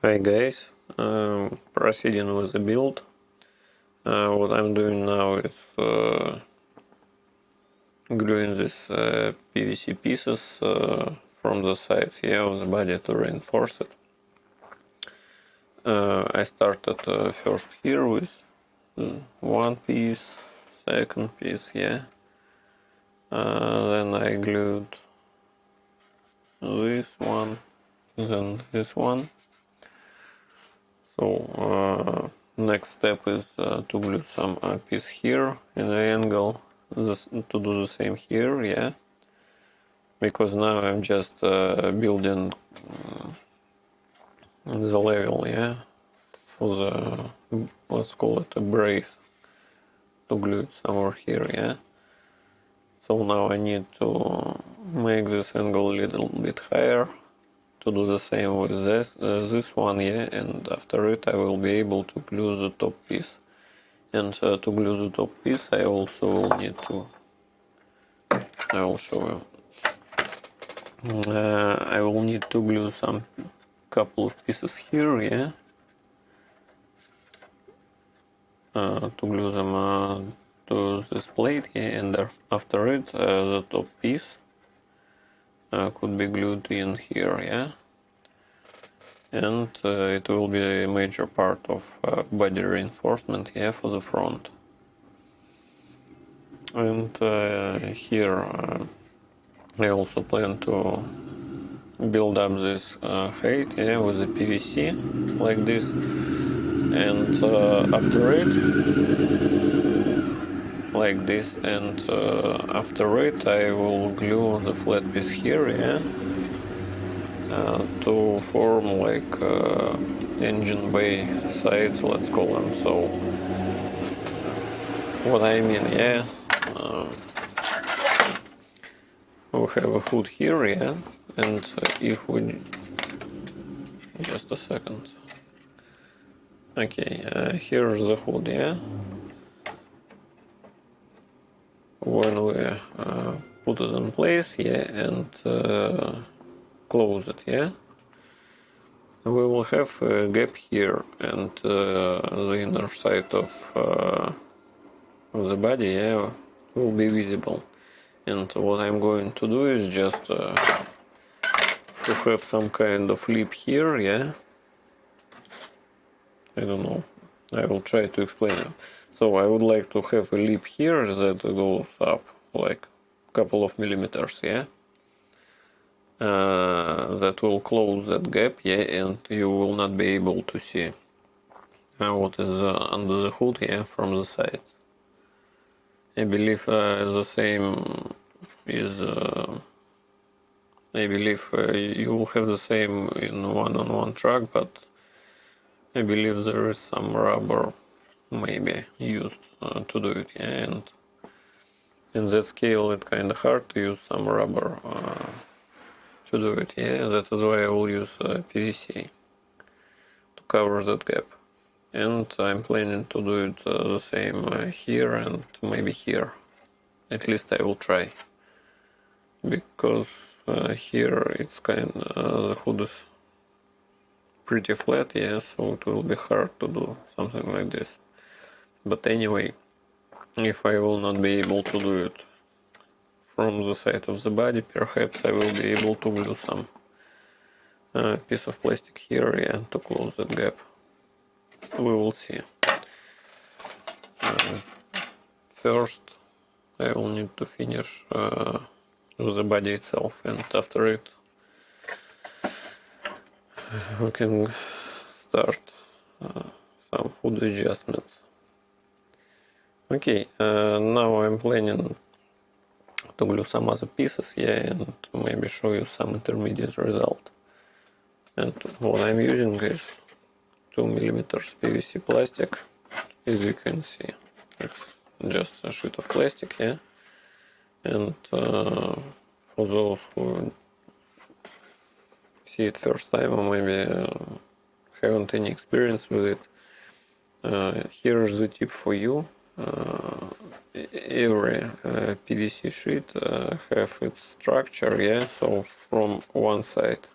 Hi guys, proceeding with the build. What I'm doing now is gluing these PVC pieces from the sides of the body to reinforce it. I started first here with one piece, second piece, then I glued this one, then this one. So next step is to glue some piece here in the angle, to do the same here, because now I'm just building the level, for the, let's call it a brace, to glue it somewhere here, So now I need to make this angle a little bit higher, to do the same with this one, and after it I will be able to glue the top piece. And to glue the top piece I also will need to, I will show you, I will need to glue some couple of pieces here, to glue them to this plate, and after it the top piece could be glued in here, and it will be a major part of body reinforcement for the front. And here I also plan to build up this height with a PVC like this, and after it like this, and after it I will glue the flat piece here, to form like engine bay sides, let's call them. So what I mean, we have a hood here, and if we, just a second, okay, here's the hood, when we put it in place, and close it, we will have a gap here, and the inner side of the body will be visible. And what I'm going to do is just to have some kind of lip here, I don't know, I will try to explain it. So I would like to have a lip here that goes up like a couple of millimeters, that will close that gap, and you will not be able to see what is under the hood from the side. I believe the same is, I believe you will have the same in one-on-one truck, but I believe there is some rubber maybe used to do it, and in that scale it's kind of hard to use some rubber to do it, that is why I will use PVC to cover that gap. And I'm planning to do it the same here and maybe here. At least I will try, because here it's the hood is pretty flat, so it will be hard to do something like this. But anyway, if I will not be able to do it from the side of the body, perhaps I will be able to glue some piece of plastic here, to close that gap. We will see. First I will need to finish with the body itself, and after it we can start some hood adjustments. Okay, now I'm planning to glue some other pieces, and maybe show you some intermediate result. And what I'm using is 2 millimeters PVC plastic. As you can see, it's just a sheet of plastic, and for those who see it first time or maybe haven't any experience with it, here's the tip for you. Every PVC sheet have its structure, so from one side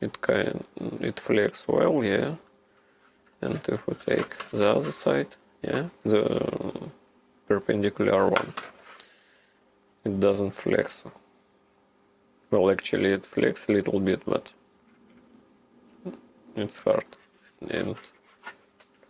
it flex well, yeah. And if we take the other side, yeah, the perpendicular one, it doesn't flex. Well, actually it flexes a little bit, but it's hard. And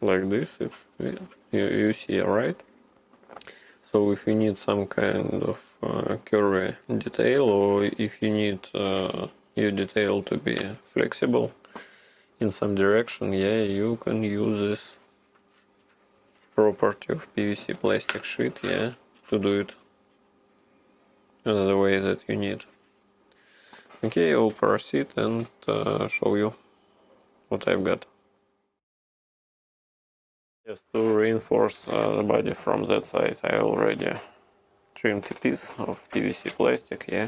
like this, it's you see, right? So if you need some kind of curvy detail, or if you need your detail to be flexible in some direction, yeah, you can use this property of PVC plastic sheet, yeah, to do it in the way that you need. Okay, I'll proceed and show you what I've got. Just to reinforce the body from that side, I already trimmed a piece of PVC plastic, yeah.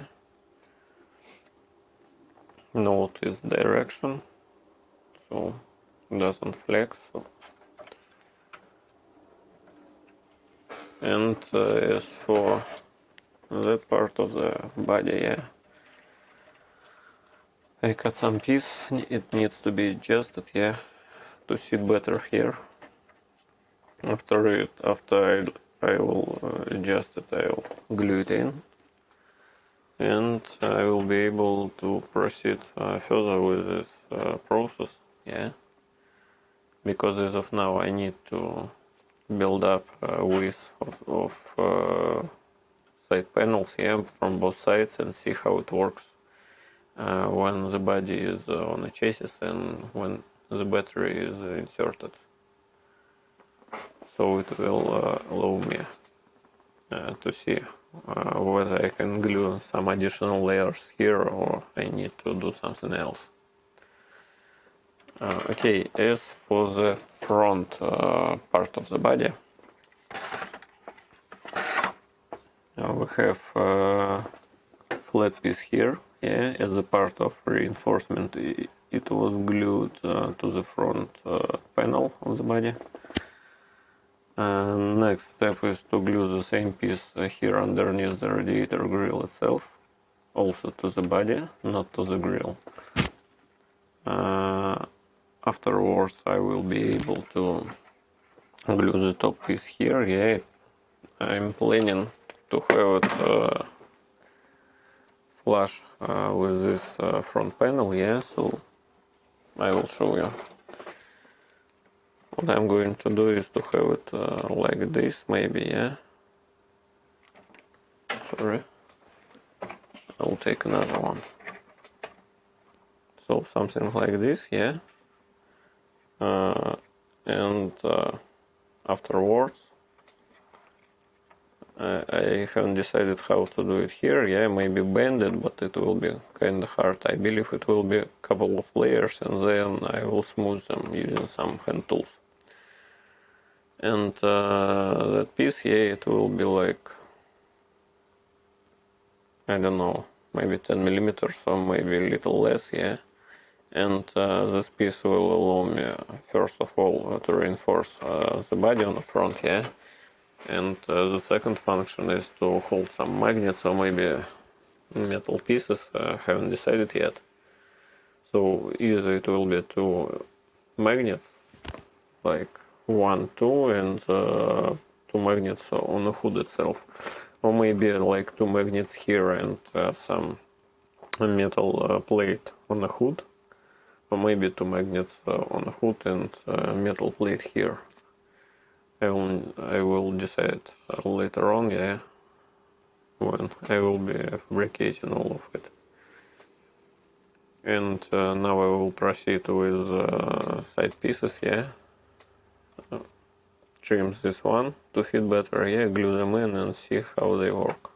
Note its direction, so it doesn't flex. And as for that part of the body, yeah, I cut some piece. It needs to be adjusted, yeah, to sit better here. After I will adjust it, I will glue it in, and I will be able to proceed further with this process, yeah, because as of now I need to build up width of side panels, yeah, from both sides, and see how it works when the body is on the chassis and when the battery is inserted. So it will allow me to see whether I can glue some additional layers here or I need to do something else. Okay, as for the front part of the body, we have flat piece here, yeah, as a part of reinforcement. It was glued to the front panel of the body. Next step is to glue the same piece here underneath the radiator grill itself, also to the body, not to the grill. Afterwards I will be able to glue the top piece here, yeah. I'm planning to have it flush with this front panel, yeah, so I will show you. What I'm going to do is to have it like this, maybe, yeah. Sorry, I'll take another one. So something like this, yeah. And afterwards, I haven't decided how to do it here, yeah, maybe bend it, but it will be kind of hard. I believe it will be a couple of layers, and then I will smooth them using some hand tools. And that piece, yeah, it will be like, I don't know, maybe 10 millimeters or maybe a little less, yeah. And this piece will allow me, first of all, to reinforce the body on the front, yeah. And the second function is to hold some magnets or maybe metal pieces, haven't decided yet. So either it will be two magnets, like 1, 2, and 2 magnets on the hood itself, or maybe like 2 magnets here and some metal plate on the hood, or maybe 2 magnets on the hood and metal plate here. I will decide later on, yeah, when I will be fabricating all of it. And now I will proceed with side pieces, yeah. Trim this one to fit better, yeah, glue them in and see how they work.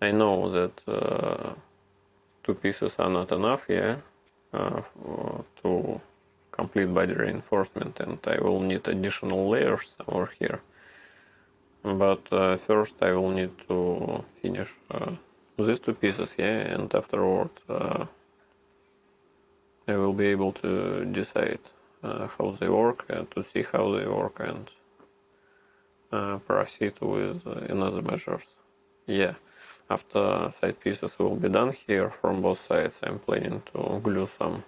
I know that 2 pieces are not enough, yeah, to complete body reinforcement, and I will need additional layers somewhere here. But first I will need to finish these 2 pieces, yeah, and afterwards I will be able to decide how they work, to see how they work, and proceed with another measures. Yeah, after side pieces will be done here from both sides, I'm planning to glue some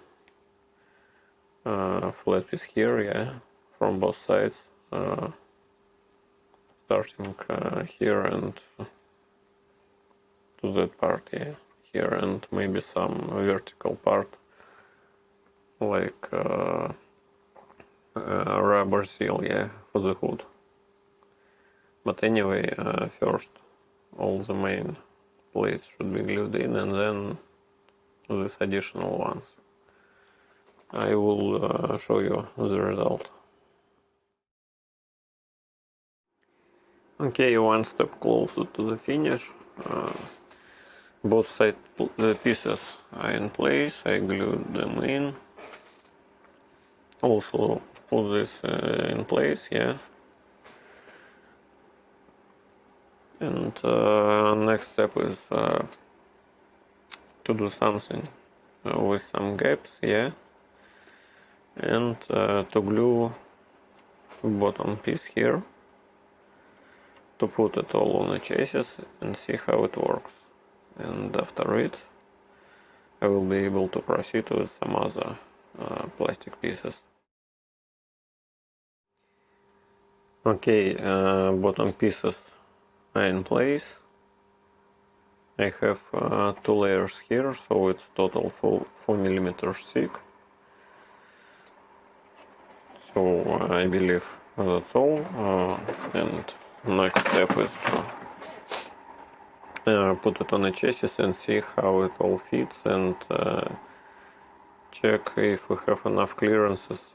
flat piece here, yeah, from both sides, starting here and to that part, yeah, here, and maybe some vertical part like rubber seal, yeah, for the hood. But anyway, first all the main plates should be glued in, and then these additional ones. I will show you the result. Okay, one step closer to the finish. Both side pieces are in place. I glued them in. Also put this in place, yeah. And next step is to do something with some gaps, yeah. And to glue bottom piece here, to put it all on the chassis and see how it works. And after it, I will be able to proceed with some other plastic pieces. Okay, bottom pieces are in place. I have 2 layers here, so it's total 4 millimeters thick. So I believe that's all. And next step is to put it on the chassis and see how it all fits, and check if we have enough clearances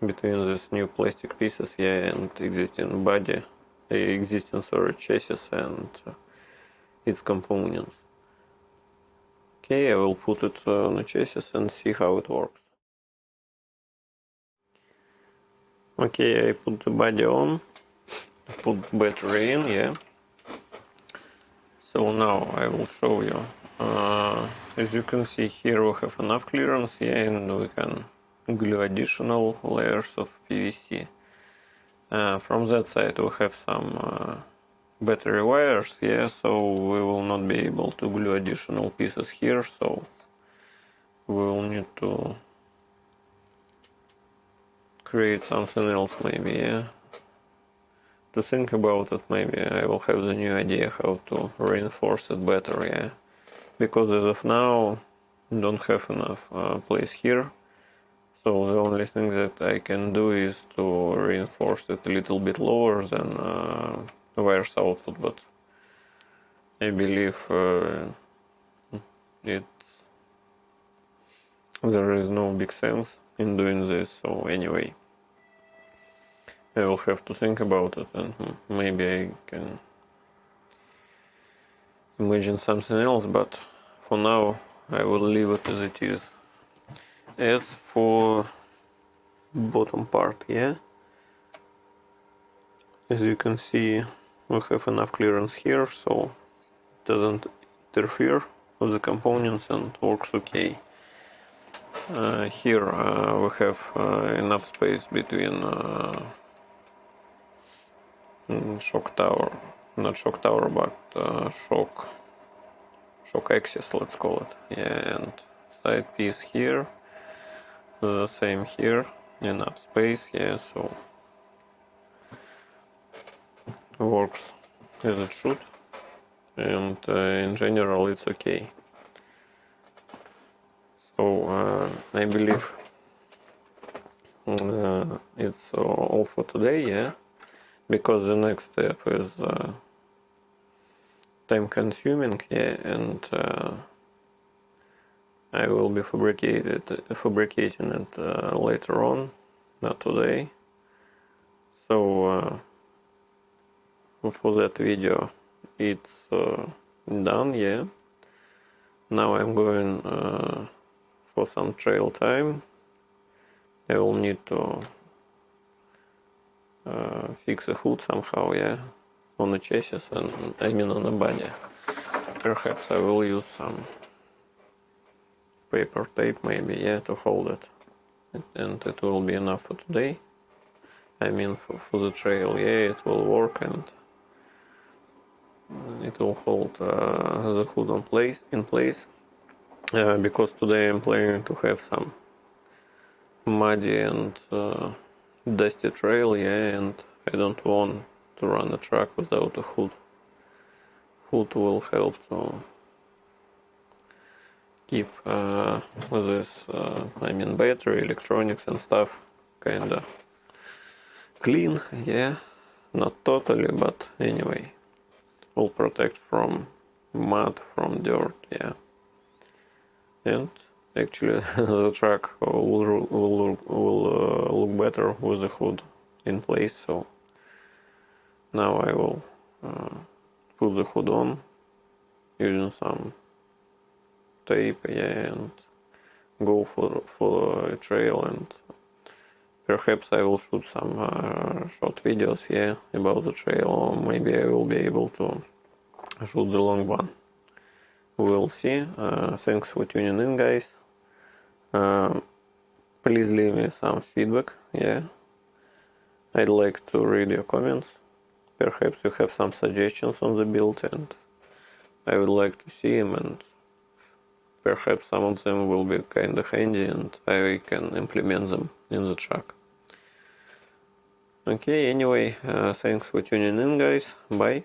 between these new plastic pieces, yeah, and existing body, existing chassis and its components. Okay, I will put it on the chassis and see how it works. Okay, I put the body on, put battery in, yeah. So now I will show you. As you can see here, we have enough clearance, yeah, and we can glue additional layers of PVC. From that side we have some battery wires, yeah, so we will not be able to glue additional pieces here, so we will need to create something else maybe, yeah. To think about it, maybe I will have the new idea how to reinforce it better, yeah. Because as of now, don't have enough place here. So the only thing that I can do is to reinforce it a little bit lower than wires output, but I believe there is no big sense in doing this. So anyway, I will have to think about it, and maybe I can imagine something else, but for now I will leave it as it is. As for bottom part, yeah, as you can see, we have enough clearance here, so it doesn't interfere with the components and works okay. Here we have enough space between shock tower, not shock tower, but shock axis, let's call it, yeah, and side piece here, the same here, enough space, yeah, so works as it should, and in general it's okay. So I believe it's all for today, yeah, because the next step is time consuming, yeah, and I will be fabricating it later on, not today. So for that video it's done, yeah. Now I'm going for some trail time. I will need to fix the hood somehow, yeah, on the chassis, and I mean on the body. Perhaps I will use some paper tape maybe, yeah, to hold it, and it will be enough for today. I mean for the trail, yeah, it will work, and it will hold the hood in place, because today I'm planning to have some muddy and dusty trail, yeah, and I don't want to run a truck without a hood. Hood will help to keep this, I mean, battery, electronics and stuff kinda clean, yeah, not totally, but anyway, will protect from mud, from dirt, yeah. And actually the truck will look better with the hood in place. So now I will put the hood on using some tape, yeah, and go for a trail, and perhaps I will shoot some short videos, yeah, about the trail, or maybe I will be able to shoot the long one. We'll see. Thanks for tuning in, guys. Please leave me some feedback, yeah. I'd like to read your comments. Perhaps you have some suggestions on the build, and I would like to see them, and perhaps some of them will be kinda handy and I can implement them in the truck. Okay, anyway, thanks for tuning in, guys. Bye.